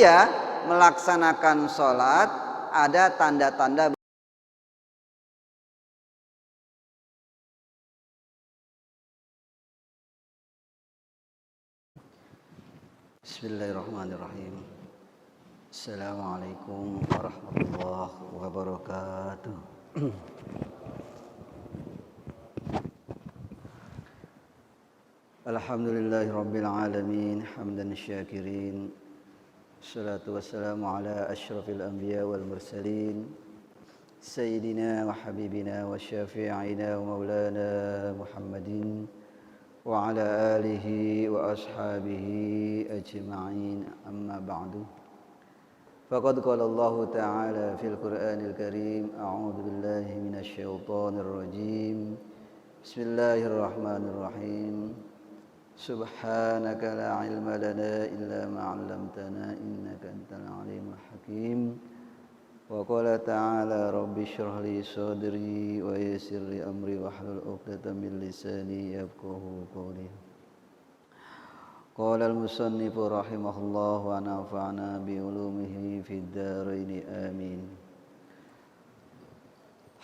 dia melaksanakan sholat ada tanda-tanda. Bismillahirrahmanirrahim. Assalamualaikum warahmatullahi wabarakatuh. Alhamdulillahirabbil alamin hamdan syakirin. Assalatu wassalamu ala asyrafil anbiya wal mursalin sayyidina wa habibina wa syafi'ina wa maulana Muhammadin wa ala alihi wa ashabihi ajma'in, amma ba'du. Faqad qala Allah ta'ala fil Qur'anil Karim, a'udzu billahi minasy syaithanir rajim. Bismillahirrahmanirrahim. Subhanaka la ilma lana illa ma 'allamtana innaka antal alimul hakim. Wa qala ta'ala rabbi shrah li sadri wa yassir li amri wahlul 'uqdatam min lisani yafqahu qawli. Qala al-musannif rahimahullah wa nafa'ana bi ulumihi fid dharain amin.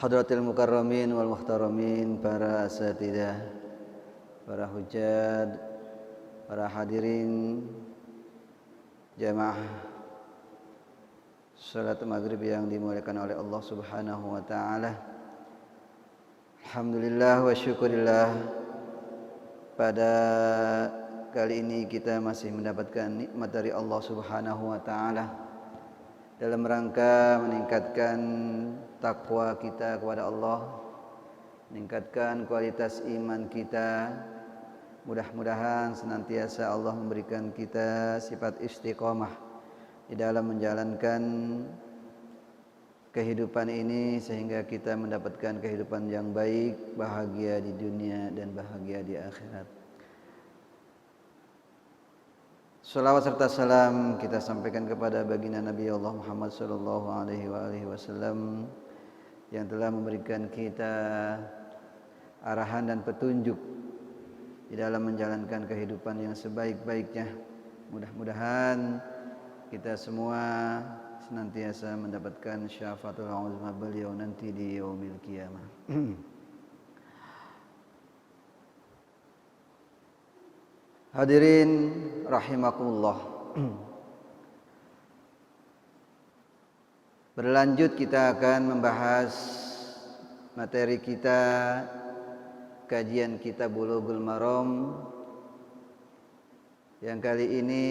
Hadratil mukarramin wal muhtaramin, para asatidzah, para hujjad, para hadirin jamaah salat maghrib yang dimuliakan oleh Allah Subhanahu wa taala. Alhamdulillah wa syukurillah, pada kali ini kita masih mendapatkan nikmat dari Allah Subhanahu wa taala dalam rangka meningkatkan takwa kita kepada Allah, meningkatkan kualitas iman kita. Mudah-mudahan senantiasa Allah memberikan kita sifat istiqomah di dalam menjalankan kehidupan ini sehingga kita mendapatkan kehidupan yang baik, bahagia di dunia dan bahagia di akhirat. Salawat serta salam kita sampaikan kepada baginda Nabi Allah Muhammad sallallahu alaihi wasallam yang telah memberikan kita arahan dan petunjuk di dalam menjalankan kehidupan yang sebaik-baiknya. Mudah-mudahan kita semua senantiasa mendapatkan syafaatul uzma beliau nanti di yaumil qiyamah. Hadirin rahimakumullah. Berlanjut kita akan membahas materi kita, kajian kitab Bulughul Maram, yang kali ini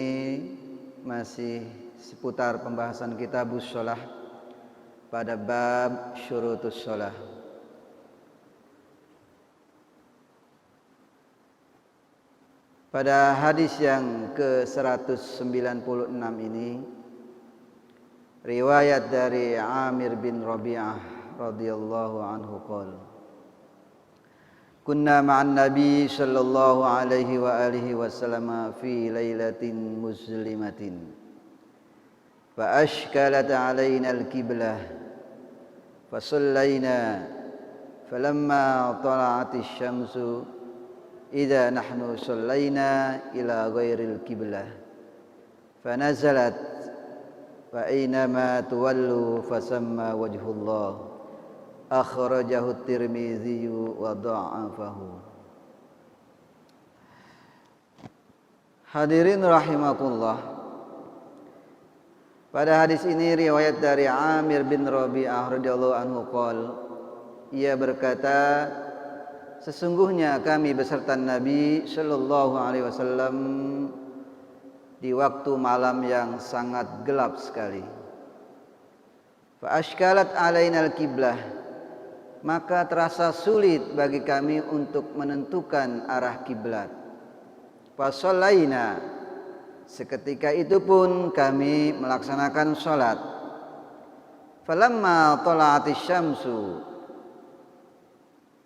masih seputar pembahasan kitabus shalah pada bab syurutus shalah. Pada hadis yang ke-196 ini, riwayat dari Amir bin Rabi'ah radhiyallahu anhu qala, kunna ma'an nabi sallallahu alaihi wa alihi wasallam fi lailatin muslimatin fa ashkalat alaina al-qiblah fa sallaina falamma tala'atis syamsu idza nahnu sallaina ila ghairil qiblah fa nazalat fa aynama tuwallu fasamma wajhullah akhrajahu at-Tirmidzi wa dha'afahu. Hadirin rahimakumullah, pada hadis ini riwayat dari Amir bin Rabi'ah radhiyallahu anhu qala, ia berkata, sesungguhnya kami beserta Nabi sallallahu alaihi wasallam di waktu malam yang sangat gelap sekali. Fa ashkalat alainal qiblah, maka terasa sulit bagi kami untuk menentukan arah kiblat. Fa shallaina, seketika itu pun kami melaksanakan salat. Falamma tala'atis syamsu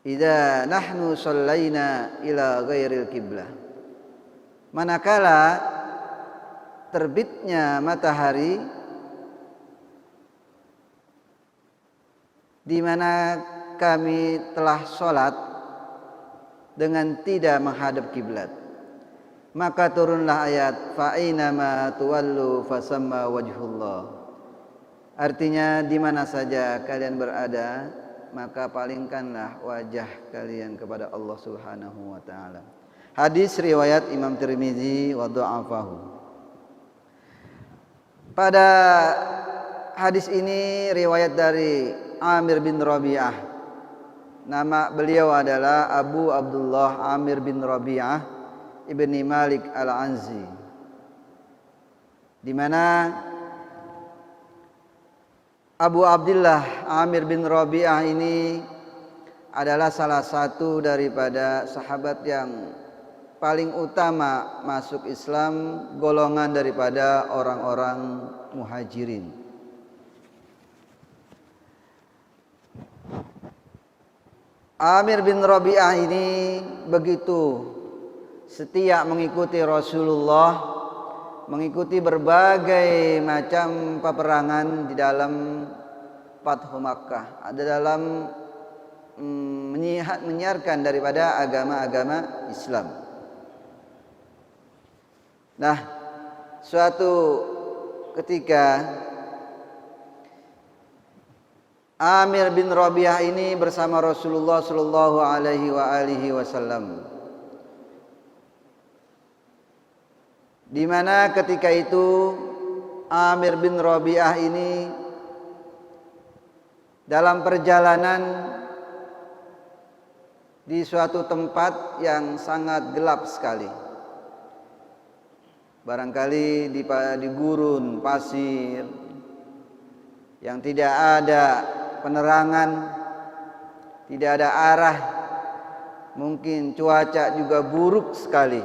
idza nahnu shallaina ila ghairil qiblah, manakala terbitnya matahari di mana kami telah sholat dengan tidak menghadap kiblat. maka turunlah ayat fa ainama tuwallu fasamma wajhullah. Artinya di mana saja kalian berada, maka palingkanlah wajah kalian kepada Allah Subhanahu wa taala. Hadis riwayat Imam Tirmizi wa dha'afahu. Pada hadis ini riwayat dari Amir bin Rabi'ah. Nama beliau adalah Abu Abdullah Amir bin Rabi'ah ibni Malik al-Anzi, di mana Abu Abdullah Amir bin Rabi'ah ini adalah salah satu daripada sahabat yang paling utama masuk Islam, golongan daripada orang-orang muhajirin. Amir bin Rabi'ah ini begitu setia mengikuti Rasulullah, mengikuti berbagai macam peperangan di dalam Fathu Makkah, ada dalam menyiarkan daripada agama-agama Islam. Nah, suatu ketika Amir bin Rabi'ah ini bersama Rasulullah sallallahu alaihi wasallam, di mana ketika itu Amir bin Rabi'ah ini dalam perjalanan di suatu tempat yang sangat gelap sekali. Barangkali di gurun pasir yang tidak ada penerangan, tidak ada arah, mungkin cuaca juga buruk sekali.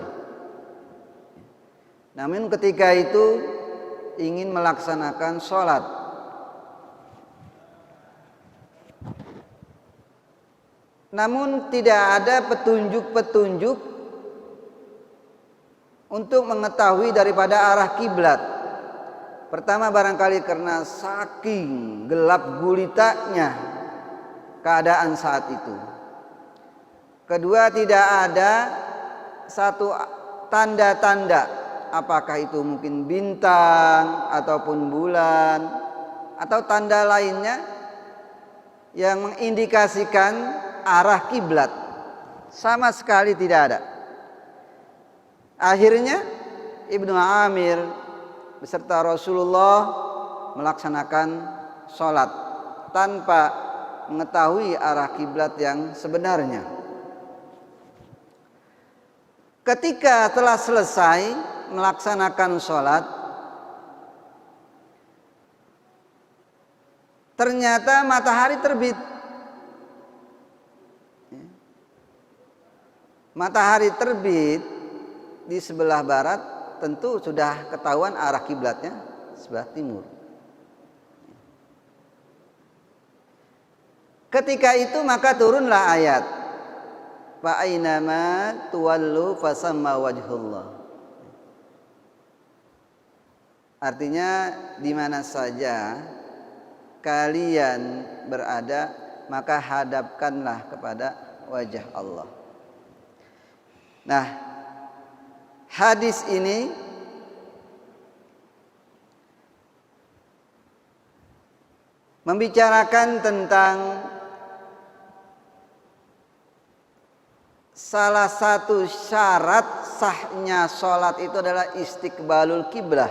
Namun ketika itu ingin melaksanakan sholat. Namun tidak ada petunjuk-petunjuk untuk mengetahui daripada arah kiblat. Pertama barangkali karena saking gelap gulitanya keadaan saat itu. Kedua, tidak ada satu tanda-tanda, apakah itu mungkin bintang ataupun bulan atau tanda lainnya yang mengindikasikan arah kiblat. Sama sekali tidak ada. Akhirnya Ibnu Amir beserta Rasulullah melaksanakan sholat tanpa mengetahui arah kiblat yang sebenarnya. Ketika telah selesai melaksanakan sholat, ternyata matahari terbit. Matahari terbit di sebelah barat, tentu sudah ketahuan arah kiblatnya sebelah timur. Ketika itu maka turunlah ayat fa ainama tuwallu fasamma wajhullah. Artinya di mana saja kalian berada, maka hadapkanlah kepada wajah Allah. Nah, hadis ini membicarakan tentang salah satu syarat sahnya sholat itu adalah istiqbalul kiblah,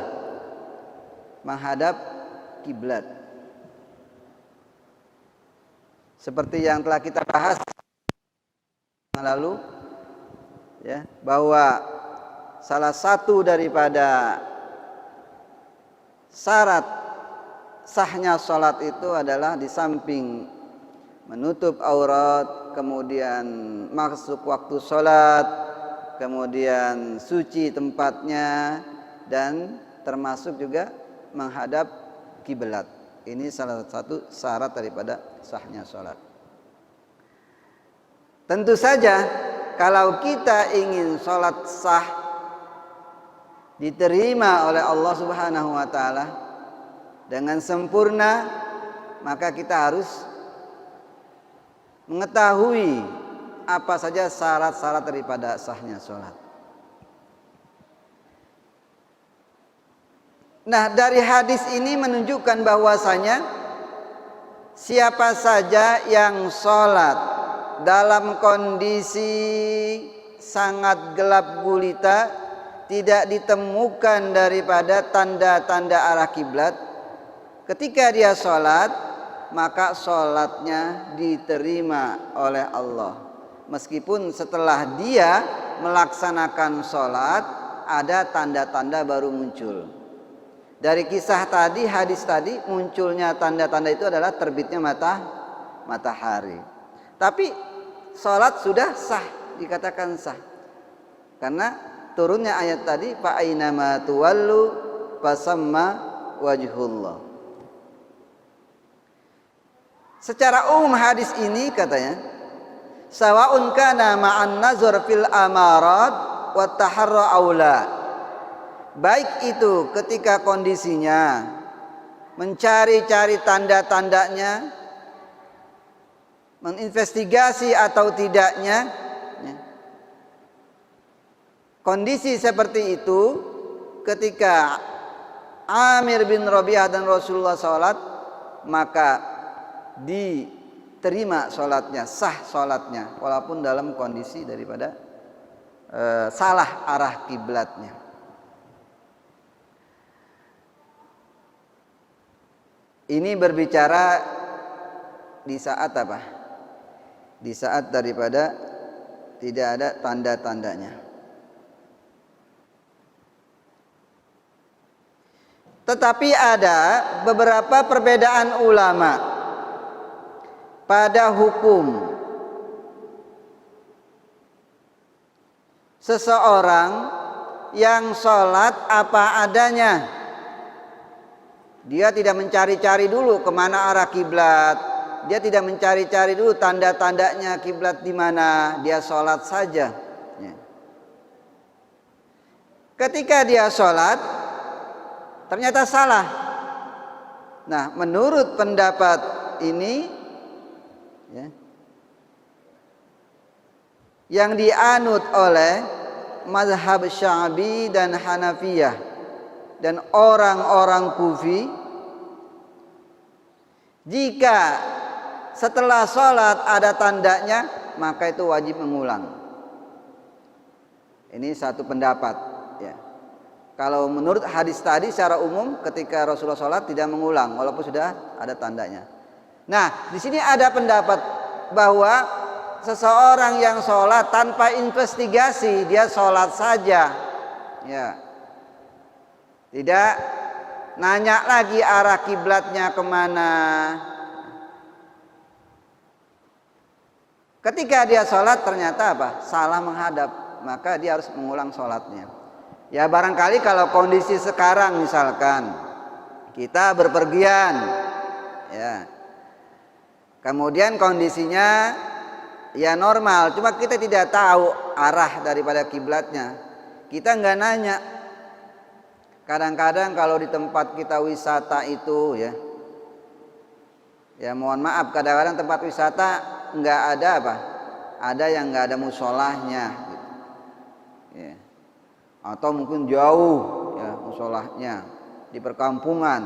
menghadap kiblat. Seperti yang telah kita bahas yang lalu, ya, bahwa salah satu daripada syarat sahnya sholat itu adalah di samping menutup aurat, kemudian masuk waktu sholat, kemudian suci tempatnya, dan termasuk juga menghadap kiblat. Ini salah satu syarat daripada sahnya sholat. Tentu saja kalau kita ingin sholat sah, diterima oleh Allah Subhanahu wa ta'ala dengan sempurna, maka kita harus mengetahui apa saja syarat-syarat daripada sahnya sholat. Nah, dari hadis ini menunjukkan bahwasanya siapa saja yang sholat dalam kondisi sangat gelap gulita, tidak ditemukan daripada tanda-tanda arah kiblat, ketika dia sholat, maka sholatnya diterima oleh Allah. Meskipun setelah dia melaksanakan sholat, ada tanda-tanda baru muncul. Dari kisah tadi, hadis tadi, munculnya tanda-tanda itu adalah terbitnya matahari. Tapi sholat sudah sah, dikatakan sah. Karena turunnya ayat tadi, fa ainama tuwallu fasamma wajhullah. Secara umum hadis ini katanya, sawaun kana ma'an nazar fil amarat wa taharra aula. Baik itu ketika kondisinya mencari-cari tanda-tandanya, menginvestigasi atau tidaknya, kondisi seperti itu ketika Amir bin Rabi'ah dan Rasulullah sholat, maka diterima sholatnya, sah sholatnya, walaupun dalam kondisi daripada salah arah kiblatnya. Ini berbicara di saat apa? Di saat daripada tidak ada tanda-tandanya. Tetapi ada beberapa perbedaan ulama pada hukum seseorang yang sholat apa adanya. Dia tidak mencari-cari dulu kemana arah kiblat. Dia tidak mencari-cari dulu tanda-tandanya kiblat di mana. Dia sholat saja. Ketika dia sholat, ternyata salah. Nah, menurut pendapat ini, yang dianut oleh mazhab Syafi'i dan Hanafiyah dan orang-orang Kufi, jika setelah sholat ada tandanya, maka itu wajib mengulang. Ini satu pendapat, ya. Kalau menurut hadis tadi secara umum ketika Rasulullah sholat tidak mengulang walaupun sudah ada tandanya. Nah, di sini ada pendapat bahwa seseorang yang sholat tanpa investigasi, dia sholat saja, ya, tidak nanya lagi arah kiblatnya kemana. Ketika dia sholat ternyata apa? Salah menghadap, maka dia harus mengulang sholatnya. Ya, barangkali kalau kondisi sekarang misalkan kita berpergian, ya, kemudian kondisinya ya normal, cuma kita tidak tahu arah daripada kiblatnya, kita nggak nanya. Kadang-kadang kalau di tempat kita wisata itu, ya mohon maaf, kadang-kadang tempat wisata nggak ada apa? Ada yang nggak ada musolahnya, gitu. Ya. Atau mungkin jauh, ya, musolahnya di perkampungan.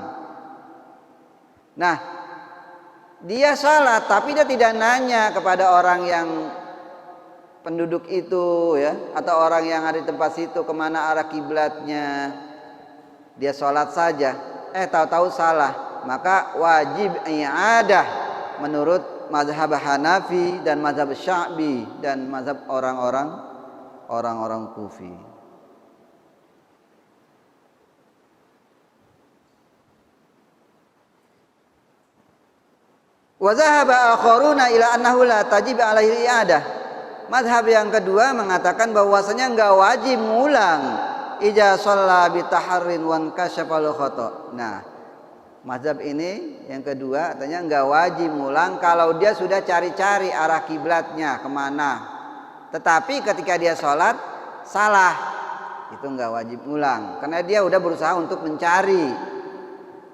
Nah, dia salat tapi dia tidak nanya kepada orang yang penduduk itu, ya, atau orang yang ada di tempat situ kemana arah kiblatnya. Dia sholat saja, tahu-tahu salah, maka wajib i'adah menurut mazhab Hanafi dan mazhab Syafi'i dan mazhab orang-orang Kufi. Wa dhahaba akharuna ila annahu la tajib alaihi i'adah. Mazhab yang kedua mengatakan bahwasanya enggak wajib ngulang ija shalla bi taharrin wan kasyafal khata. Nah, mazhab ini yang kedua katanya enggak wajib ngulang kalau dia sudah cari-cari arah kiblatnya kemana. Tetapi ketika dia sholat salah, itu enggak wajib ngulang karena dia udah berusaha untuk mencari.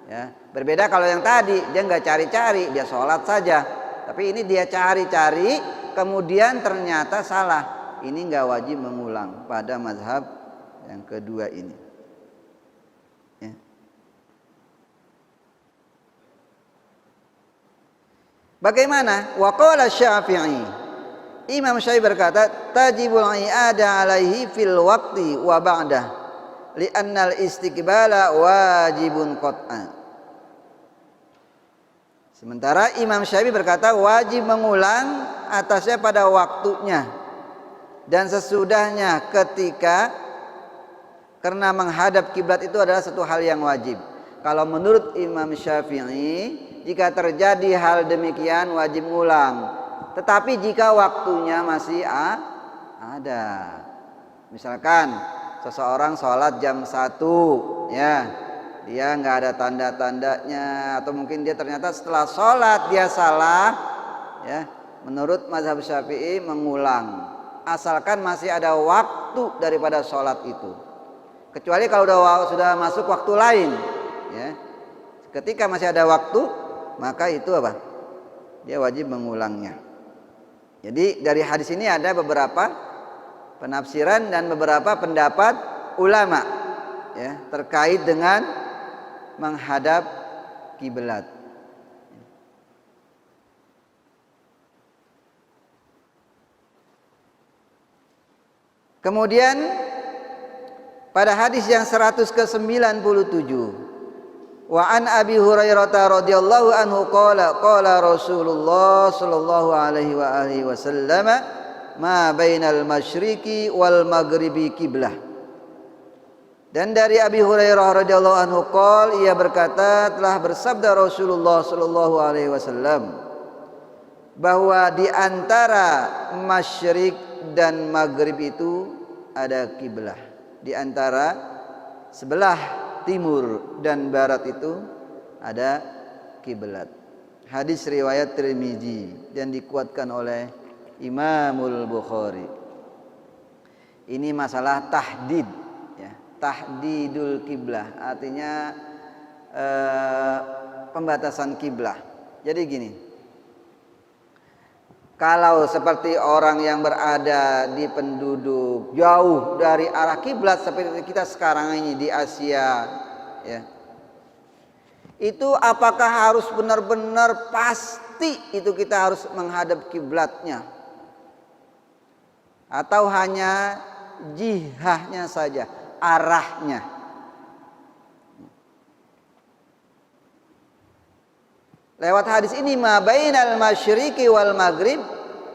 Ya, berbeda kalau yang tadi dia enggak cari-cari, dia sholat saja. Tapi ini dia cari-cari, kemudian ternyata salah. Ini enggak wajib mengulang pada mazhab yang kedua ini, ya. Bagaimana? Wa qala Syafi'i. Imam Syafi'i berkata, tajibul i'ada alaihi fil waqti wa ba'dah. Li'annal istiqbala wajibun qat'a. Sementara Imam Syafi'i berkata wajib mengulang atasnya pada waktunya dan sesudahnya ketika, karena menghadap kiblat itu adalah satu hal yang wajib. Kalau menurut Imam Syafi'i, jika terjadi hal demikian wajib ngulang. Tetapi jika waktunya masih ada, misalkan seseorang sholat jam 1, ya, dia nggak ada tanda-tandanya, atau mungkin dia ternyata setelah sholat dia salah, ya, menurut mazhab Syafi'i mengulang, asalkan masih ada waktu daripada sholat itu. Kecuali kalau sudah masuk waktu lain, ya, ketika masih ada waktu, maka itu apa? Dia wajib mengulangnya. Jadi dari hadis ini ada beberapa penafsiran dan beberapa pendapat ulama, ya, terkait dengan menghadap kiblat. Kemudian pada hadis yang 197, wa an Abi Hurairah radhiyallahu anhu qala qala Rasulullah sallallahu alaihi wa alihi wasallam ma bainal masyriqi wal maghribi kiblah. Dan dari Abi Hurairah radhiyallahu anhu qol, ia berkata, telah bersabda Rasulullah sallallahu alaihi wasallam bahwa di antara masyrik dan maghrib itu ada kiblah. Di antara sebelah timur dan barat itu ada kiblat. Hadis riwayat Tirmizi dan dikuatkan oleh Imamul Bukhari. Ini masalah tahdid, ya, tahdidul kiblah, artinya pembatasan kiblah. Jadi gini, kalau seperti orang yang berada di penduduk jauh dari arah kiblat seperti kita sekarang ini di Asia, ya, itu apakah harus benar-benar pasti itu kita harus menghadap kiblatnya, atau hanya jihahnya saja, arahnya? Lewat hadis ini, ma bainal masyriqi wal maghrib,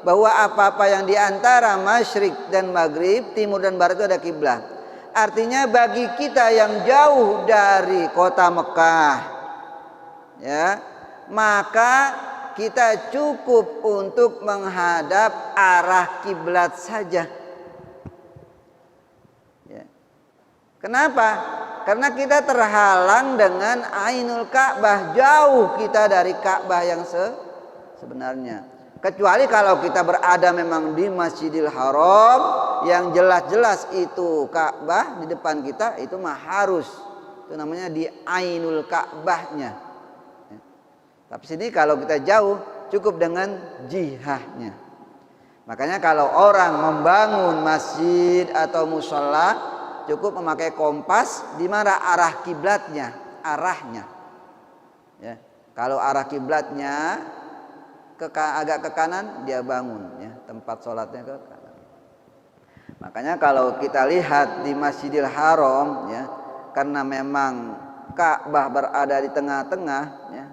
bahwa apa-apa yang diantara masyrik dan maghrib, timur dan barat itu ada kiblat. Artinya bagi kita yang jauh dari kota Mekah, ya, maka kita cukup untuk menghadap arah kiblat saja. Ya. Kenapa? Karena kita terhalang dengan Ainul Ka'bah, jauh kita dari Ka'bah yang sebenarnya. Kecuali kalau kita berada memang di Masjidil Haram yang jelas-jelas itu Ka'bah di depan kita, itu mah harus, itu namanya di Ainul Ka'bahnya. Ya. Tapi sini kalau kita jauh cukup dengan jihahnya. Makanya kalau orang membangun masjid atau musholla, cukup memakai kompas di mana arah kiblatnya, arahnya. Ya. Kalau arah kiblatnya agak ke kanan, dia bangun, ya, tempat sholatnya ke kanan. Makanya kalau kita lihat di Masjidil Haram, ya, karena memang Ka'bah berada di tengah-tengah, ya,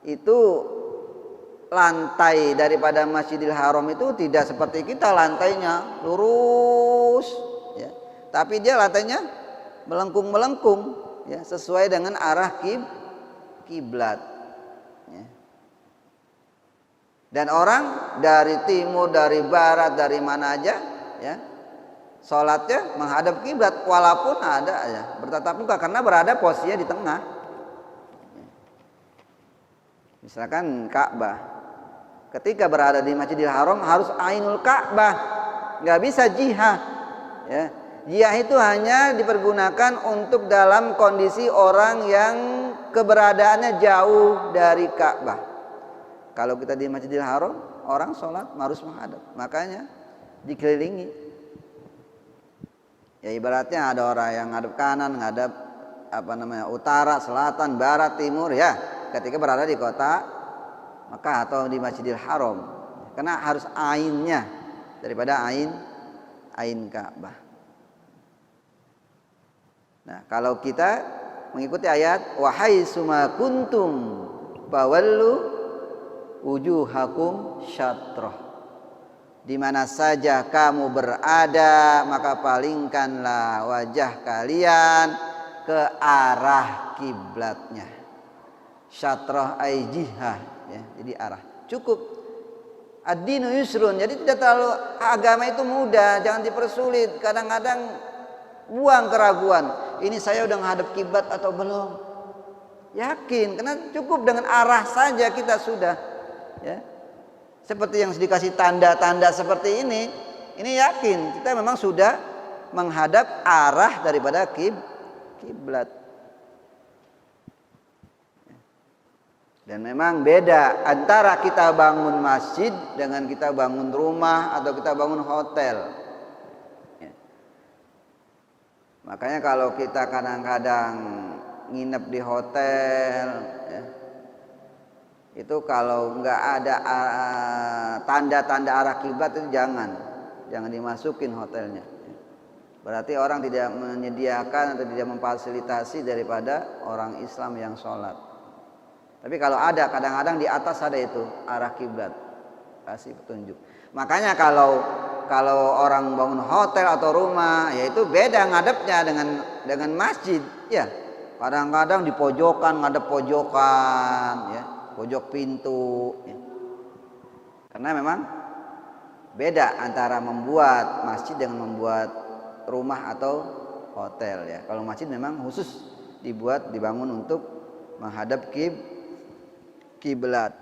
itu lantai daripada Masjidil Haram itu tidak seperti kita lantainya lurus, ya, tapi dia lantainya melengkung-melengkung, ya, sesuai dengan arah kiblat. Ya. Dan orang dari timur, dari barat, dari mana aja, ya, sholatnya menghadap kiblat, walaupun ada, ya, bertatap muka, karena berada posisinya di tengah. Ya. Misalkan Ka'bah, ketika berada di Masjidil Haram harus Ainul Ka'bah, nggak bisa jihah. Ya. Jihah itu hanya dipergunakan untuk dalam kondisi orang yang keberadaannya jauh dari Ka'bah. Kalau kita di Masjidil Haram, orang sholat harus menghadap, makanya dikelilingi. Ya ibaratnya ada orang yang ngadep kanan, ngadep utara, selatan, barat, timur, ya. Ketika berada di kota Makkah atau di Masjidil Haram, karena harus ainnya daripada ain Ka'bah. Nah, kalau kita mengikuti ayat wahai suma kuntum fawallu wujuhakum syatrah, di mana saja kamu berada maka palingkanlah wajah kalian ke arah kiblatnya. Syatrah ay jihah, ya, jadi arah. Cukup. Ad-dinu yusrun, jadi tidak terlalu, agama itu mudah, jangan dipersulit. Kadang-kadang buang keraguan, ini saya udah menghadap kiblat atau belum. Yakin, karena cukup dengan arah saja kita sudah, ya. Seperti yang dikasih tanda-tanda seperti ini yakin kita memang sudah menghadap arah daripada kiblat. Dan memang beda antara kita bangun masjid dengan kita bangun rumah atau kita bangun hotel. Ya. Makanya kalau kita kadang-kadang nginep di hotel, ya, itu kalau nggak ada tanda-tanda arah kiblat itu jangan dimasukin hotelnya. Berarti orang tidak menyediakan atau tidak memfasilitasi daripada orang Islam yang sholat. Tapi kalau ada, kadang-kadang di atas ada itu arah kiblat, kasih petunjuk. Makanya kalau orang bangun hotel atau rumah, ya itu beda ngadepnya dengan masjid, ya. Kadang-kadang di pojokan, ngadep pojokan, ya, pojok pintu. Ya. Karena memang beda antara membuat masjid dengan membuat rumah atau hotel, ya. Kalau masjid memang khusus dibangun untuk menghadap kiblat.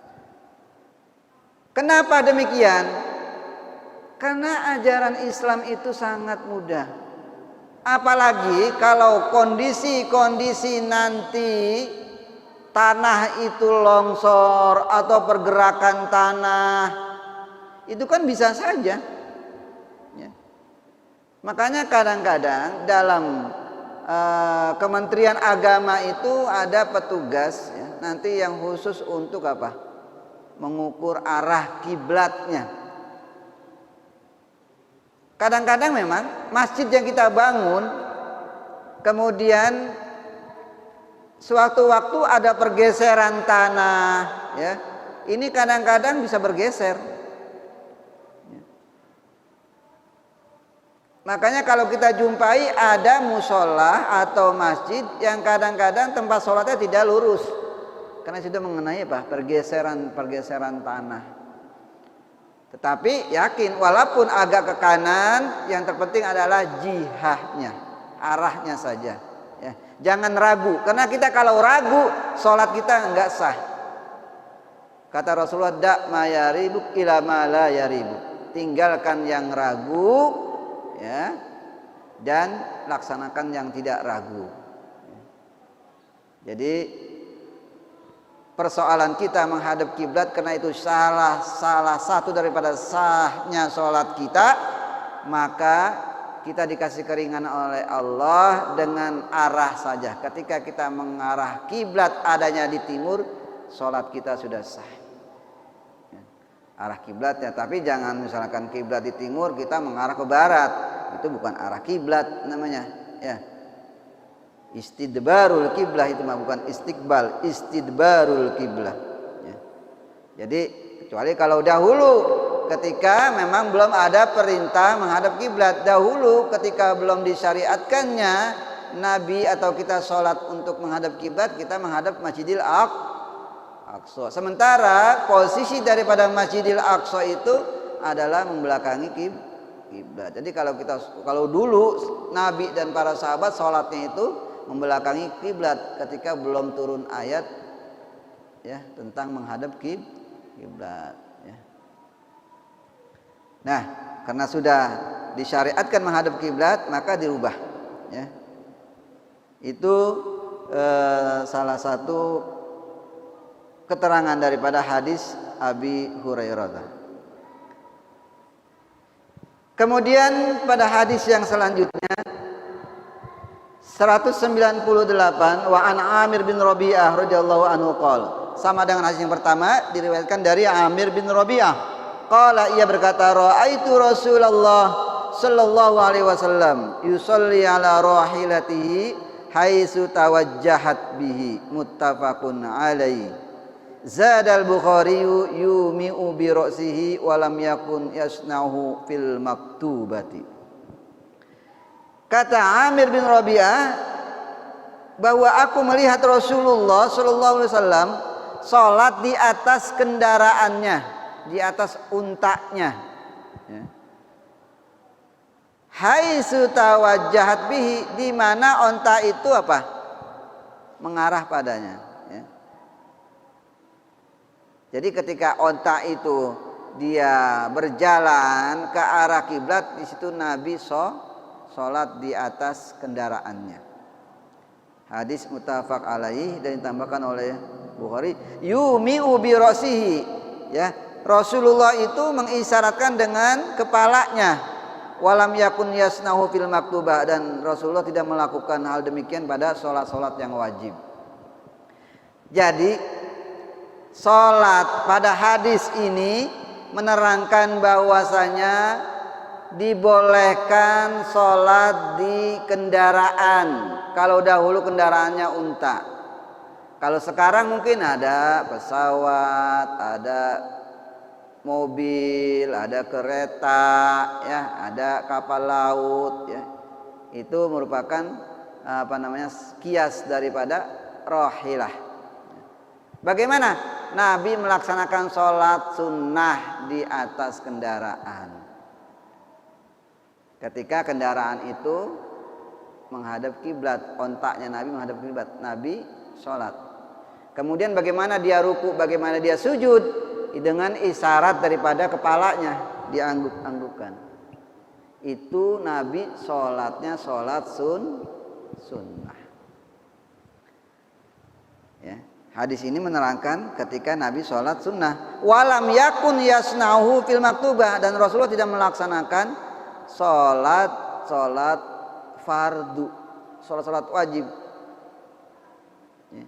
Kenapa demikian? Karena ajaran Islam itu sangat mudah. Apalagi kalau kondisi-kondisi nanti tanah itu longsor atau pergerakan tanah, itu kan bisa saja. Ya. Makanya kadang-kadang dalam Kementerian Agama itu ada petugas, ya, nanti yang khusus untuk apa? Mengukur arah kiblatnya. Kadang-kadang memang masjid yang kita bangun, kemudian sewaktu-waktu ada pergeseran tanah, ya. Ini kadang-kadang bisa bergeser. Makanya kalau kita jumpai ada musola atau masjid yang kadang-kadang tempat sholatnya tidak lurus, karena sudah mengenai apa? Pergeseran tanah. Tetapi yakin walaupun agak ke kanan, yang terpenting adalah jihahnya, arahnya saja. Ya, jangan ragu, karena kita kalau ragu sholat kita enggak sah. Kata Rasulullah, da' ma yaribuk ila ma la yaribuk. Tinggalkan yang ragu, ya, dan laksanakan yang tidak ragu. Jadi persoalan kita menghadap kiblat karena itu salah satu daripada sahnya sholat kita, maka kita dikasih keringanan oleh Allah dengan arah saja. Ketika kita mengarah kiblat adanya di timur, sholat kita sudah sah. Arah kiblatnya, tapi jangan misalkan kiblat di timur kita mengarah ke barat, itu bukan arah kiblat namanya, ya. Istidbarul kiblah itu mah bukan istiqbal, istidbarul kiblah, ya. Jadi kecuali kalau dahulu ketika memang belum ada perintah menghadap kiblat, dahulu ketika belum disyariatkannya Nabi atau kita sholat untuk menghadap kiblat, kita menghadap Masjidil Aqsa. Sementara posisi daripada Masjidil Aqsa itu adalah membelakangi kiblat. Jadi kalau dulu Nabi dan para sahabat sholatnya itu membelakangi kiblat ketika belum turun ayat, ya, tentang menghadap kiblat, ya. Nah, karena sudah disyariatkan menghadap kiblat maka dirubah, ya. Itu salah satu keterangan daripada hadis Abi Hurairah. Kemudian pada hadis yang selanjutnya 198, wa an Amir bin Rabi'ah radhiyallahu anhu qala sama dengan hadis yang pertama, diriwayatkan dari Amir bin Rabi'ah. Qala, ia berkata, ra'aitu Rasulullah sallallahu alaihi wasallam yusalli ala rahilatihi haitsu tawajjahat bihi, muttafaqun alaihi. Zadal Bukhari yumi'u bi ra'sihi wa lam yakun yasnahu fil maktubati. Kata Amir bin Rabi'ah bahwa aku melihat Rasulullah sallallahu alaihi wasallam salat di atas kendaraannya, di atas untanya, ya. Haitsu tawajjahat bihi, di mana unta itu apa? Mengarah padanya, ya. Jadi ketika unta itu dia berjalan ke arah kiblat, di situ Nabi salat di atas kendaraannya. Hadis muttafaq alaih dan ditambahkan oleh Bukhari, yumi'u bi ra'sihi, ya. Rasulullah itu mengisyaratkan dengan kepalanya, walam yakun yasnahu fil maktubah, dan Rasulullah tidak melakukan hal demikian pada salat-salat yang wajib. Jadi salat pada hadis ini menerangkan bahwasanya dibolehkan sholat di kendaraan. Kalau dahulu kendaraannya unta, kalau sekarang mungkin ada pesawat, ada mobil, ada kereta, ya, ada kapal laut, ya. Itu merupakan kias daripada rahilah. Bagaimana Nabi melaksanakan sholat sunnah di atas kendaraan? Ketika kendaraan itu menghadap kiblat, ontaknya Nabi menghadap kiblat, Nabi sholat. Kemudian bagaimana dia ruku, bagaimana dia sujud, dengan isyarat daripada kepalanya diangguk-anggukkan. Itu Nabi sholatnya sholat sunnah. Ya, hadis ini menerangkan ketika Nabi sholat sunnah. Walam yakun yasnahu fil maktubah, dan Rasulullah tidak melaksanakan sholat fardu, sholat wajib, ya.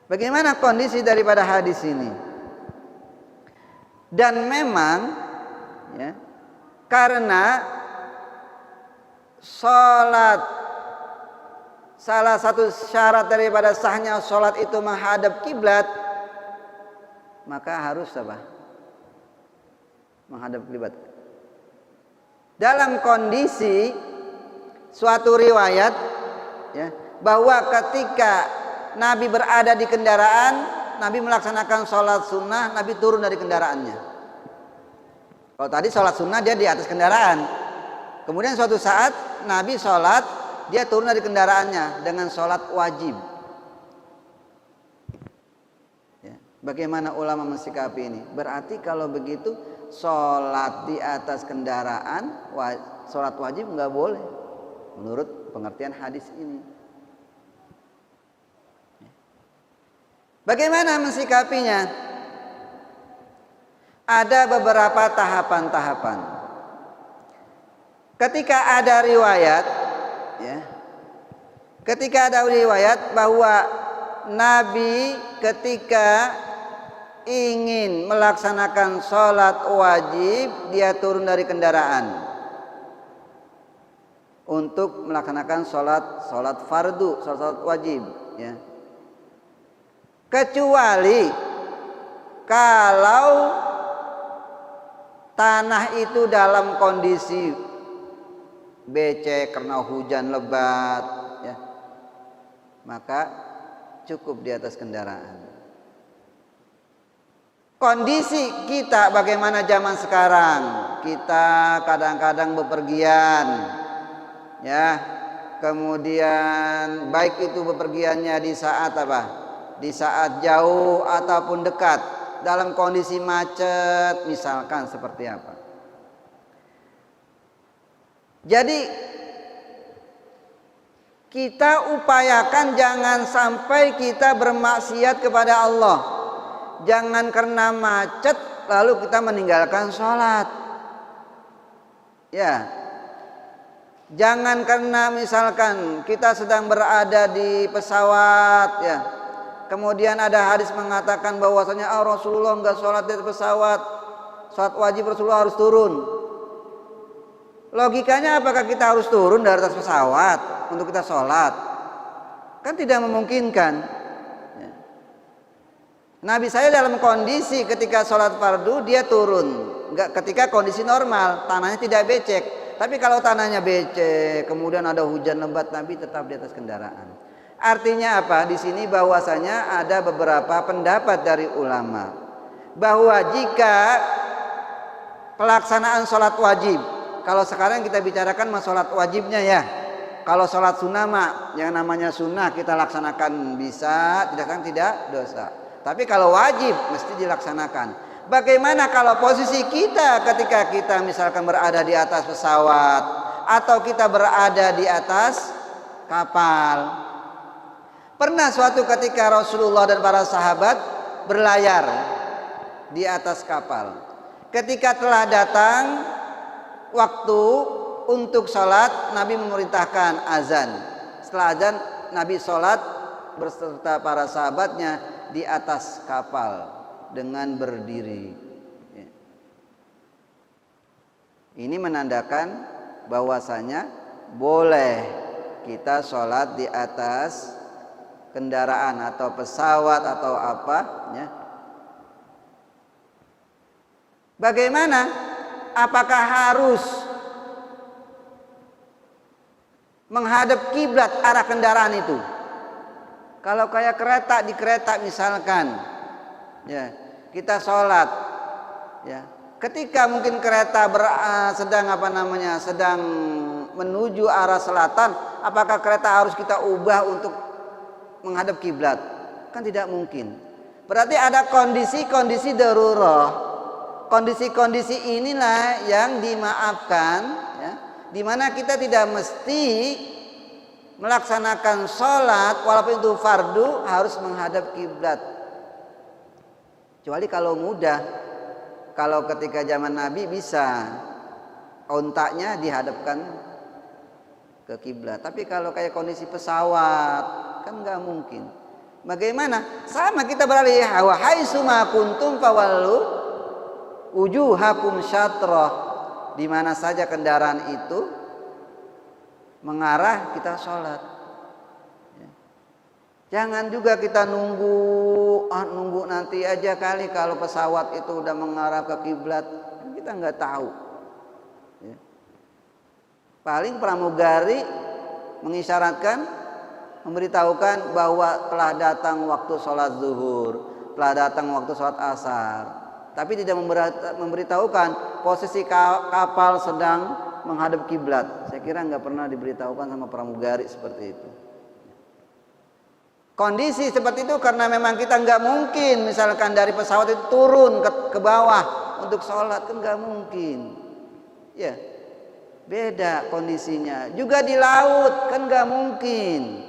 Bagaimana kondisi daripada hadis ini? Dan memang, ya, karena sholat, salah satu syarat daripada sahnya sholat itu menghadap kiblat, maka harus apa? Menghadap kiblat. Dalam kondisi suatu riwayat, ya, bahwa ketika Nabi berada di kendaraan, Nabi melaksanakan sholat sunnah, Nabi turun dari kendaraannya. Kalau tadi sholat sunnah dia di atas kendaraan, kemudian suatu saat Nabi sholat, dia turun dari kendaraannya dengan sholat wajib. Ya, bagaimana ulama mensikapi ini? Berarti kalau begitu sholat di atas kendaraan, sholat wajib nggak boleh menurut pengertian hadis ini. Bagaimana mensikapinya? Ada beberapa tahapan-tahapan. Ketika ada riwayat, ya, ketika ada riwayat bahwa Nabi ketika ingin melaksanakan sholat wajib, dia turun dari kendaraan untuk melaksanakan sholat fardu, sholat wajib, ya. Kecuali kalau tanah itu dalam kondisi becek karena hujan lebat, ya, maka cukup di atas kendaraan. Kondisi kita bagaimana zaman sekarang? Kita kadang-kadang bepergian, ya. Kemudian baik itu bepergiannya di saat apa? Di saat jauh ataupun dekat, dalam kondisi macet misalkan, seperti apa. Jadi kita upayakan jangan sampai kita bermaksiat kepada Allah. Jangan karena macet lalu kita meninggalkan sholat, ya. Jangan karena misalkan kita sedang berada di pesawat ya, kemudian ada hadis mengatakan bahwasanya Rasulullah enggak sholat di pesawat, sholat wajib Rasulullah harus turun. Logikanya apakah kita harus turun dari atas pesawat untuk kita sholat? Kan tidak memungkinkan ya. Nabi saya dalam kondisi ketika sholat fardu dia turun, enggak ketika kondisi normal, tanahnya tidak becek. Tapi kalau tanahnya becek, kemudian ada hujan lebat, Nabi tetap di atas kendaraan. Artinya apa? Di sini bahwasanya ada beberapa pendapat dari ulama bahwa jika pelaksanaan sholat wajib, kalau sekarang kita bicarakan sholat wajibnya ya. Kalau sholat sunnah mah yang namanya sunnah kita laksanakan bisa, tidak dosa. Tapi kalau wajib mesti dilaksanakan. Bagaimana kalau posisi kita ketika kita misalkan berada di atas pesawat atau kita berada di atas kapal? Pernah suatu ketika Rasulullah dan para sahabat berlayar di atas kapal. Ketika telah datang waktu untuk sholat, Nabi memerintahkan azan. Setelah azan, Nabi sholat beserta para sahabatnya di atas kapal dengan berdiri. Ini menandakan bahwasanya boleh kita sholat di atas kendaraan atau pesawat atau apa ya. Bagaimana? Apakah harus menghadap kiblat arah kendaraan itu? Kalau kayak kereta, di kereta misalkan ya, kita sholat ya. Ketika mungkin kereta sedang sedang menuju arah selatan, apakah kereta harus kita ubah untuk menghadap kiblat? Kan tidak mungkin. Berarti ada kondisi-kondisi darurah. Kondisi-kondisi inilah yang dimaafkan ya, di mana kita tidak mesti melaksanakan sholat walaupun itu fardu harus menghadap kiblat. Kecuali kalau mudah. Kalau ketika zaman Nabi bisa ontaknya dihadapkan ke kiblat. Tapi kalau kayak kondisi pesawat kan nggak mungkin. Bagaimana? Sama kita beralih wa haitsuma kuntum fawallu wujuhakum syatrah. Di mana saja kendaraan itu mengarah kita sholat. Jangan juga kita nunggu nanti aja kali kalau pesawat itu udah mengarah ke kiblat, kita nggak tahu. Ya. Paling pramugari mengisyaratkan, memberitahukan bahwa telah datang waktu sholat zuhur, telah datang waktu sholat asar, tapi tidak memberitahukan posisi kapal sedang menghadap kiblat. Saya kira nggak pernah diberitahukan sama pramugari seperti itu. Kondisi seperti itu karena memang kita nggak mungkin misalkan dari pesawat itu turun ke bawah untuk sholat, kan nggak mungkin ya, beda kondisinya. Juga di laut kan nggak mungkin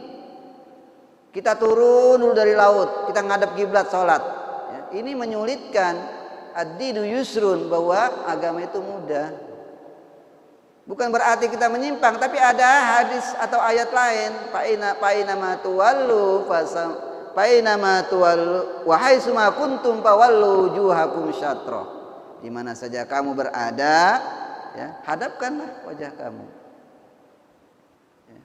kita turun dulu dari laut kita ngadep kiblat sholat ya. Ini menyulitkan. Ad-dinu yusrun, bahwa agama itu mudah. Bukan berarti kita menyimpang, tapi ada hadis atau ayat lain, paina ma tuwallu wa haitsuma kuntum fawallu wujuhakum syatrah. Di mana saja kamu berada, ya, hadapkanlah wajah kamu. Ya.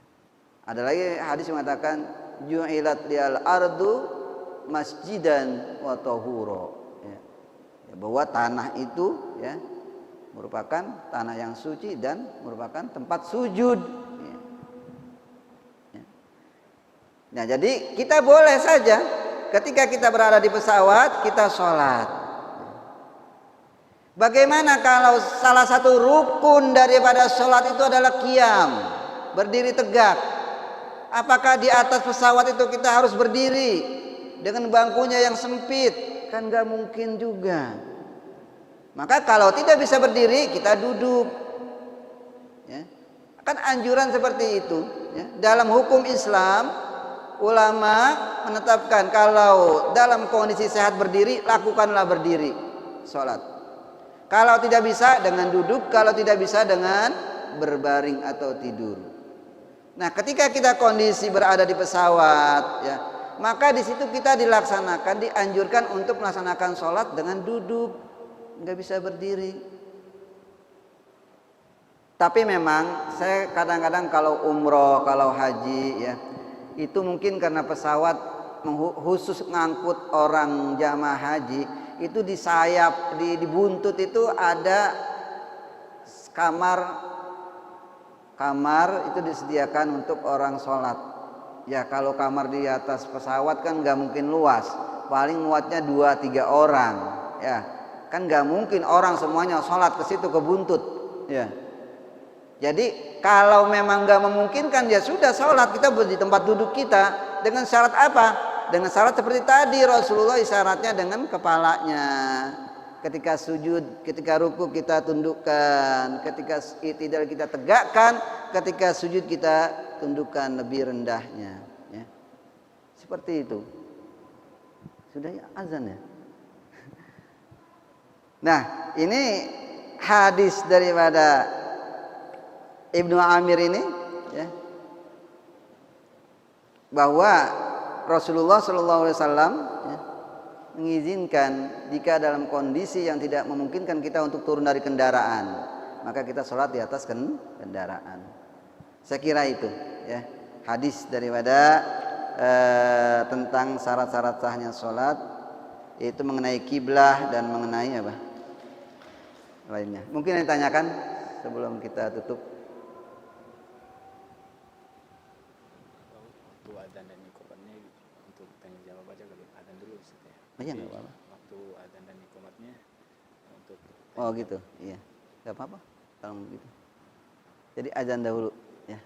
Ada lagi hadis yang mengatakan ju'ilat liyal ardu masjidan wa tahura. Ya. Ya, bahwa tanah itu ya merupakan tanah yang suci dan merupakan tempat sujud. Nah, jadi kita boleh saja ketika kita berada di pesawat kita sholat. Bagaimana kalau salah satu rukun daripada sholat itu adalah qiyam, berdiri tegak? Apakah di atas pesawat itu kita harus berdiri dengan bangkunya yang sempit? Kan gak mungkin juga. Maka kalau tidak bisa berdiri kita duduk ya. Kan anjuran seperti itu ya. Dalam hukum Islam ulama menetapkan kalau dalam kondisi sehat berdiri, lakukanlah berdiri sholat. Kalau tidak bisa dengan duduk, kalau tidak bisa dengan berbaring atau tidur. Nah, ketika kita kondisi berada di pesawat, ya, maka di situ kita dianjurkan untuk melaksanakan sholat dengan duduk, nggak bisa berdiri. Tapi memang saya kadang-kadang kalau umroh, kalau haji, ya, itu mungkin karena pesawat khusus ngangkut orang jamaah haji, itu di sayap, di buntut itu ada kamar itu disediakan untuk orang sholat. Ya, kalau kamar di atas pesawat kan nggak mungkin luas, paling muatnya 2-3 orang, ya kan nggak mungkin orang semuanya sholat ke situ, ke buntut, ya. Jadi kalau memang nggak memungkinkan, ya sudah sholat kita di tempat duduk kita. Dengan syarat apa? Dengan syarat seperti tadi, Rasulullah isyaratnya dengan kepalanya. Ketika sujud, ketika ruku kita tundukkan, ketika i'tidal kita tegakkan, ketika sujud kita tundukkan lebih rendahnya, ya. Seperti itu. Sudah ya, azan ya. Nah, ini hadis daripada Ibnu Amir ini, ya, bahwa Rasulullah SAW, ya, mengizinkan jika dalam kondisi yang tidak memungkinkan kita untuk turun dari kendaraan, maka kita sholat di atas kendaraan. Saya kira itu, ya, hadis daripada tentang syarat-syarat sahnya sholat, yaitu mengenai kiblah dan mengenai apa lainnya. Mungkin yang ditanyakan sebelum kita tutup. Waktu adzan dan iqamatnya untuk tanya jawab aja kali, adzan dulu setelah. Iya, nggak apa-apa. Waktu adzan dan iqamatnya untuk. Oh gitu, iya, nggak apa-apa kalau begitu. Jadi azan dahulu, ya.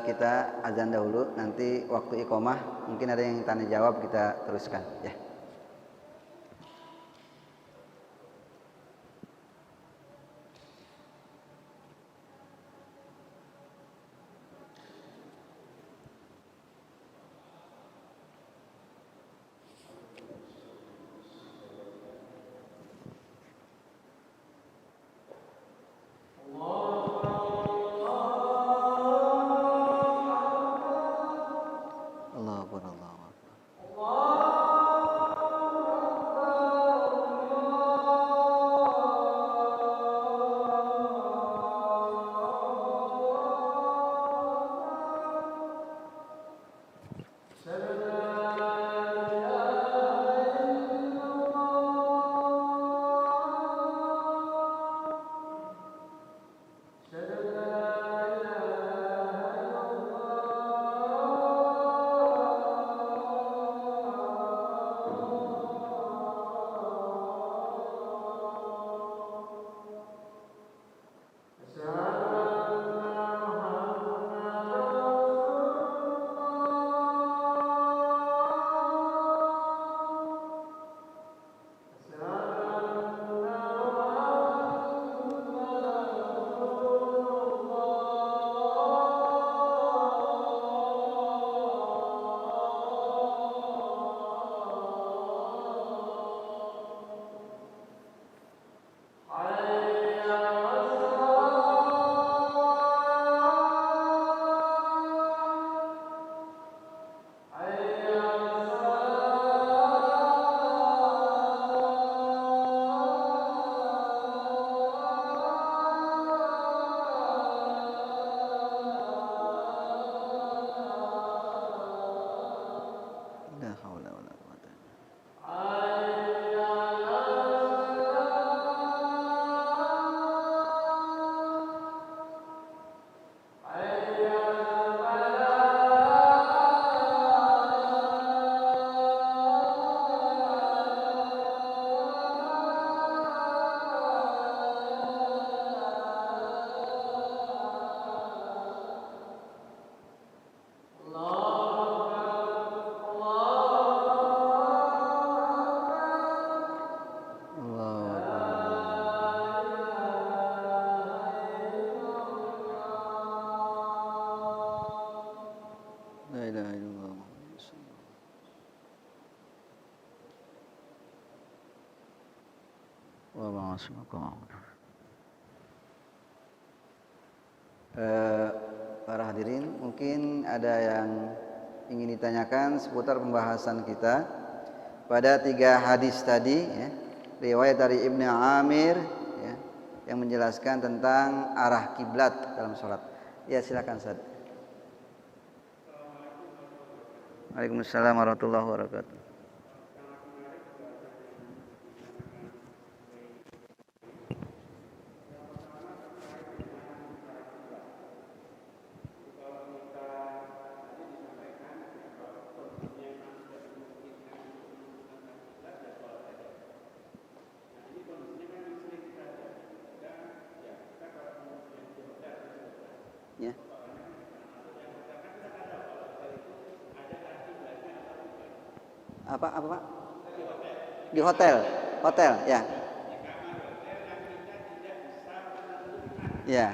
Kita azan dahulu, nanti waktu iqomah mungkin ada yang tanya jawab, kita teruskan, ya. Allahu Akbar, Allahu Akbar. La haula wala quwwata. Para hadirin, mungkin ada yang ingin ditanyakan seputar pembahasan kita pada 3 hadis tadi, ya, riwayat dari Ibnu Amir, ya, yang menjelaskan tentang arah kiblat dalam sholat. Ya, silakan Ustaz. Waalaikumsalam warahmatullahi wabarakatuh. Ya. Apa Pak? Di hotel, ya. Ya.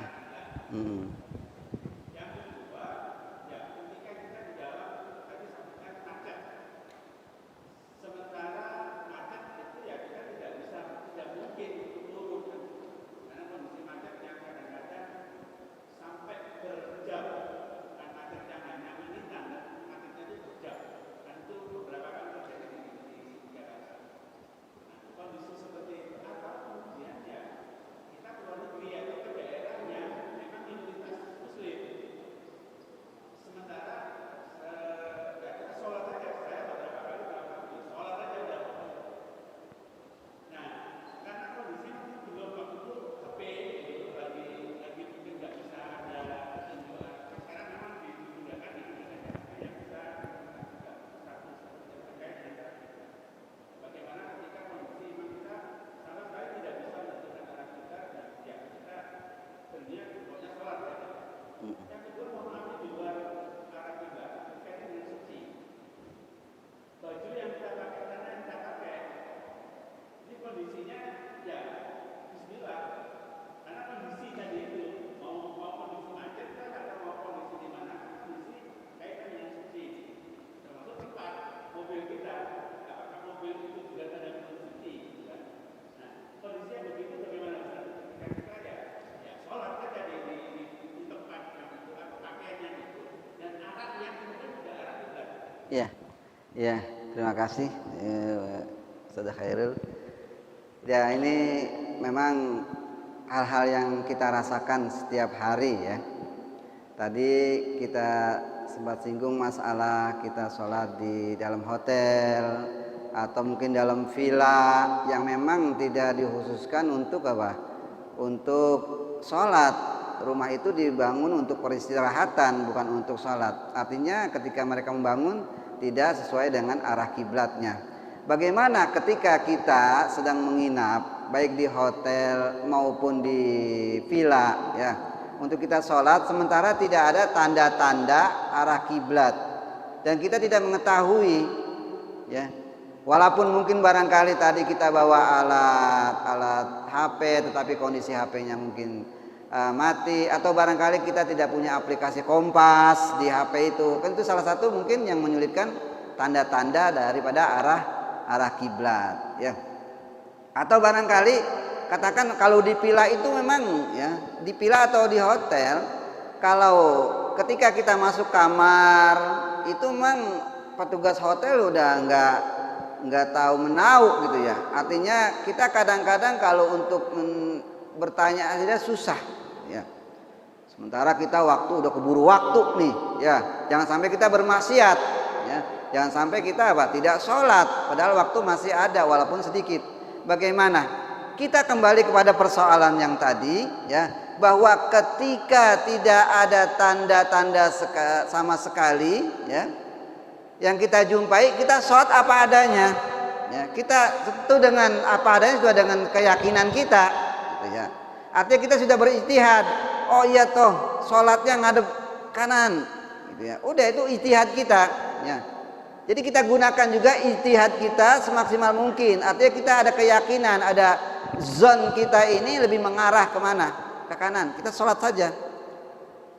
Ya, ya, terima kasih Ustaz Khairul. Ya, ini memang hal-hal yang kita rasakan setiap hari, ya. Tadi kita sempat singgung masalah kita sholat di dalam hotel atau mungkin dalam villa yang memang tidak dikhususkan untuk apa? Untuk sholat. Rumah itu dibangun untuk peristirahatan, bukan untuk sholat. Artinya ketika mereka membangun tidak sesuai dengan arah kiblatnya. Bagaimana ketika kita sedang menginap baik di hotel maupun di villa, ya, untuk kita sholat sementara tidak ada tanda-tanda arah kiblat dan kita tidak mengetahui, ya, walaupun mungkin barangkali tadi kita bawa alat HP tetapi kondisi HP-nya mungkin mati, atau barangkali kita tidak punya aplikasi Kompas di HP itu, kan itu salah satu mungkin yang menyulitkan tanda-tanda daripada arah kiblat, ya. Atau barangkali katakan kalau di villa itu memang, ya, di villa atau di hotel, kalau ketika kita masuk kamar itu memang petugas hotel udah nggak tahu menau gitu, ya. Artinya kita kadang-kadang kalau untuk bertanya aja susah, ya. Sementara kita waktu udah keburu waktu nih, ya. Jangan sampai kita bermaksiat, ya. Jangan sampai kita tidak sholat padahal waktu masih ada walaupun sedikit. Bagaimana? Kita kembali kepada persoalan yang tadi, ya, bahwa ketika tidak ada tanda-tanda sama sekali, ya, yang kita jumpai, kita sholat apa adanya, ya. Kita tentu dengan apa adanya juga dengan keyakinan kita, gitu, ya. Artinya kita sudah berijtihad. Oh iya toh sholatnya ngadep kanan, gitu, ya. Udah itu ijtihad kita, ya. Jadi kita gunakan juga ijtihad kita semaksimal mungkin. Artinya kita ada keyakinan, ada zon kita ini lebih mengarah kemana? Ke kanan. Kita sholat saja.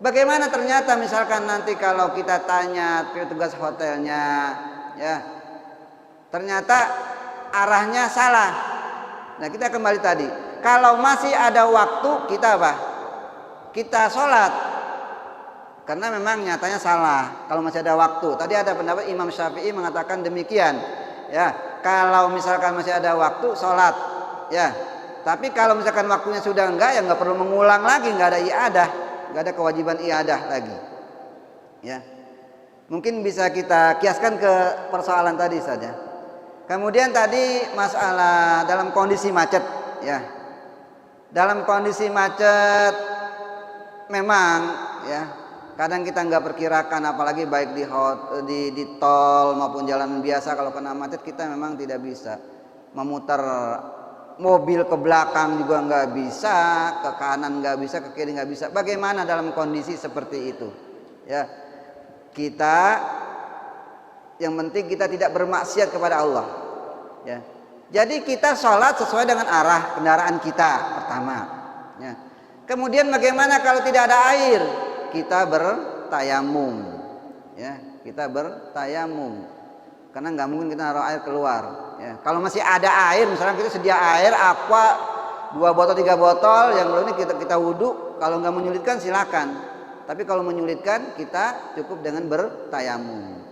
Bagaimana ternyata misalkan nanti kalau kita tanya petugas hotelnya, ya, ternyata arahnya salah. Nah, kita kembali tadi, kalau masih ada waktu kita apa? Kita sholat, karena memang nyatanya salah kalau masih ada waktu. Tadi ada pendapat Imam Syafi'i mengatakan demikian, ya. Kalau misalkan masih ada waktu sholat, ya. Tapi kalau misalkan waktunya sudah enggak, ya nggak perlu mengulang lagi, nggak ada iadah, nggak ada kewajiban iadah lagi, ya. Mungkin bisa kita kiaskan ke persoalan tadi saja. Kemudian tadi masalah dalam kondisi macet, ya. Dalam kondisi macet memang, ya, kadang kita nggak perkirakan, apalagi baik di tol maupun jalan biasa, kalau kena macet kita memang tidak bisa memutar mobil ke belakang juga nggak bisa, ke kanan nggak bisa, ke kiri nggak bisa. Bagaimana dalam kondisi seperti itu, ya? Kita yang penting kita tidak bermaksiat kepada Allah, ya. Jadi kita sholat sesuai dengan arah kendaraan kita pertama, ya. Kemudian bagaimana kalau tidak ada air? Kita bertayamum, ya. Kita bertayamum, karena nggak mungkin kita naruh air keluar, ya. Kalau masih ada air, misalnya kita sedia air aqua 2 botol 3 botol, yang belum ini kita wudhu. Kalau nggak menyulitkan silakan. Tapi kalau menyulitkan kita cukup dengan bertayamum.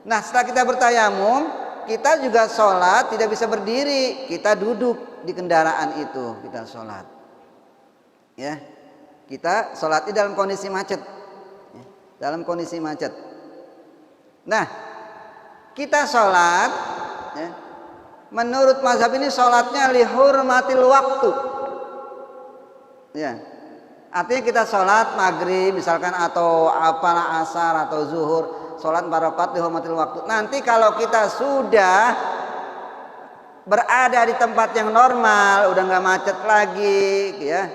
Nah, setelah kita bertayamum, kita juga sholat tidak bisa berdiri, kita duduk di kendaraan itu, kita sholat, ya. Kita sholat dalam kondisi macet, ya. Dalam kondisi macet. Nah, kita sholat, ya. Menurut mazhab ini sholatnya lihurmatil waktu, ya. Artinya kita sholat maghrib misalkan, atau apalah asar atau zuhur, sholat barokat dihormatil waktu. Nanti kalau kita sudah berada di tempat yang normal, udah nggak macet lagi, ya.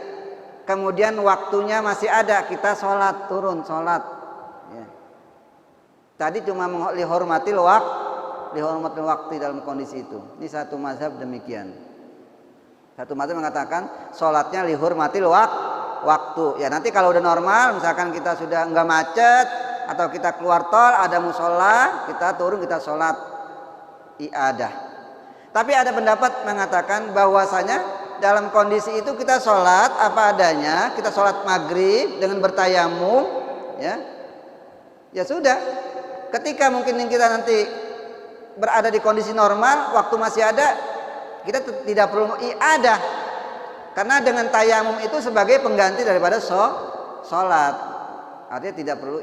Kemudian waktunya masih ada, kita sholat, turun sholat, ya. Tadi cuma lihormatil waktu dalam kondisi itu. Ini satu mazhab demikian. Satu mazhab mengatakan sholatnya lihormatil waktu, ya. Nanti kalau udah normal, misalkan kita sudah nggak macet atau kita keluar tol, ada musola, kita turun, kita sholat iadah. Tapi ada pendapat mengatakan bahwasanya dalam kondisi itu kita sholat apa adanya, kita sholat maghrib dengan bertayamum, ya. Ya sudah. Ketika mungkin kita nanti berada di kondisi normal, waktu masih ada, kita tidak perlu iadah. Karena dengan tayamum itu sebagai pengganti daripada sholat, artinya tidak perlu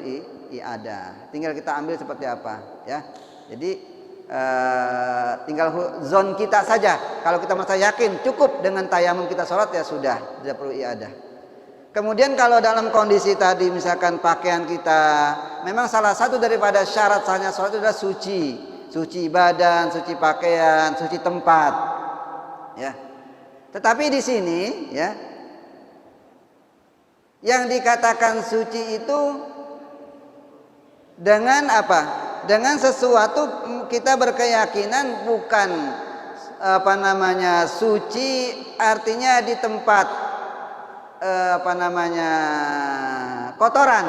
iadah. Tinggal kita ambil seperti apa, ya. Jadi tinggal zon kita saja. Kalau kita merasa yakin cukup dengan tayamum kita sholat, ya sudah, tidak perlu iadah. Kemudian kalau dalam kondisi tadi misalkan pakaian kita, memang salah satu daripada syarat sahnya sholat itu adalah suci badan, suci pakaian, suci tempat, ya. Tetapi di sini, ya, yang dikatakan suci itu dengan apa? Dengan sesuatu kita berkeyakinan bukan suci artinya di tempat kotoran.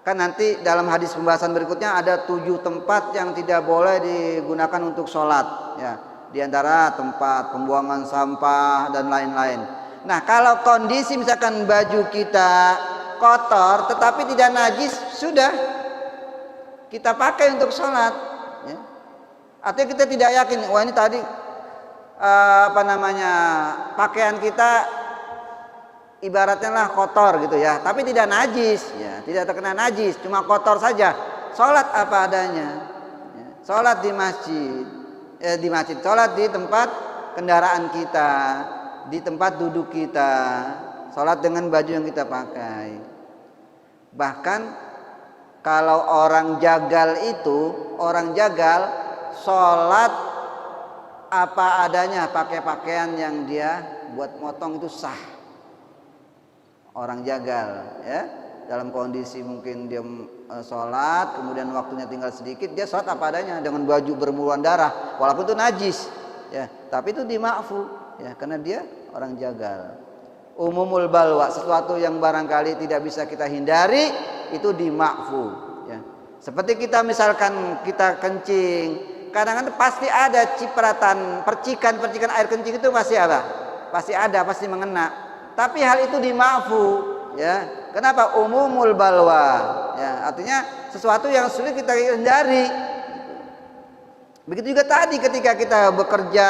Kan nanti dalam hadis pembahasan berikutnya ada 7 tempat yang tidak boleh digunakan untuk sholat, ya. Di antara tempat pembuangan sampah dan lain-lain. Nah, kalau kondisi misalkan baju kita kotor tetapi tidak najis, sudah kita pakai untuk sholat, ya. Artinya kita tidak yakin, wah ini tadi pakaian kita ibaratnya lah kotor gitu, ya, tapi tidak najis, ya, tidak terkena najis, cuma kotor saja. Sholat apa adanya, ya. Sholat di masjid, sholat di tempat kendaraan kita, di tempat duduk kita, sholat dengan baju yang kita pakai. Bahkan kalau orang jagal sholat apa adanya, pakai pakaian yang dia buat motong itu sah. Orang jagal, ya, dalam kondisi mungkin dia sholat, kemudian waktunya tinggal sedikit, dia sholat apa adanya dengan baju bermuluan darah, walaupun itu najis, ya, tapi itu dima'fu, ya, karena dia orang jagal. Umumul balwa, sesuatu yang barangkali tidak bisa kita hindari, itu dima'fu, ya. Seperti kita misalkan kita kencing, kadang-kadang pasti ada cipratan, percikan-percikan air kencing itu pasti apa? Pasti ada, pasti mengena. Tapi hal itu dimaafu, ya. Kenapa? Umumul balwa, ya. Artinya sesuatu yang sulit kita hindari. Begitu juga tadi ketika kita bekerja,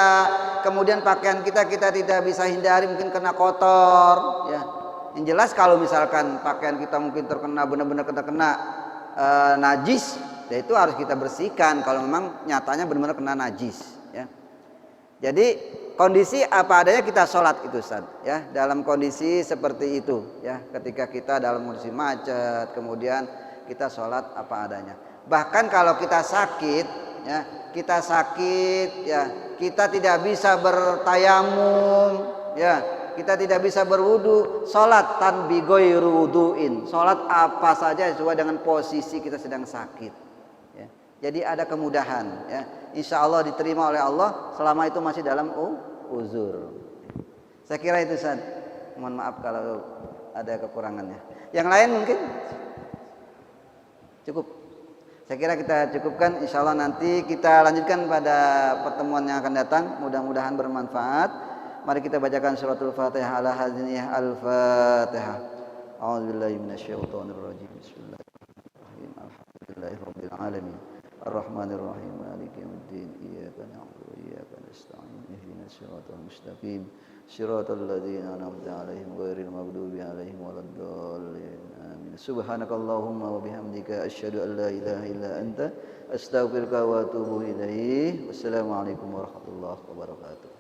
kemudian pakaian kita tidak bisa hindari, mungkin kena kotor, ya. Yang jelas kalau misalkan pakaian kita mungkin terkena benar-benar terkena najis, ya itu harus kita bersihkan kalau memang nyatanya benar-benar kena najis, ya. Jadi kondisi apa adanya kita sholat itu, Ustaz, ya. Dalam kondisi seperti itu, ya. Ketika kita dalam kondisi macet, kemudian kita sholat apa adanya. Bahkan kalau kita sakit, ya, kita tidak bisa bertayamum, ya, kita tidak bisa berwudu, sholat tanbi ghairu wudu'in, sholat apa saja sesuai dengan posisi kita sedang sakit, ya. Jadi ada kemudahan, ya. Insya Allah diterima oleh Allah selama itu masih dalam uzur. Saya kira itu, Ustaz. Mohon maaf kalau ada kekurangannya. Yang lain mungkin cukup. Saya kira kita cukupkan. Insya Allah nanti kita lanjutkan pada pertemuan yang akan datang. Mudah-mudahan bermanfaat. Mari kita bacakan suratul Fatihah ala hadiniyah al-Fatihah. A'udzubillahi minasyaitonirrajim. Bismillahirrahmanirrahim. Alhamdulillahirabbil alamin. Ar-Rahmanirrahim. Maliki yaumiddin. Iyyaka na'budu wa iyyaka nasta'in. Ihdinas siratal mustaqim. Siratal ladzina an'amta 'alaihim ghairil maghdubi 'alaihim waladdallin. Amin. Subhanakallahumma wa bihamdika asyhadu an la ilaha illa anta astaghfiruka wa atubu ilaik. Wassalamualaikum warahmatullahi wabarakatuh.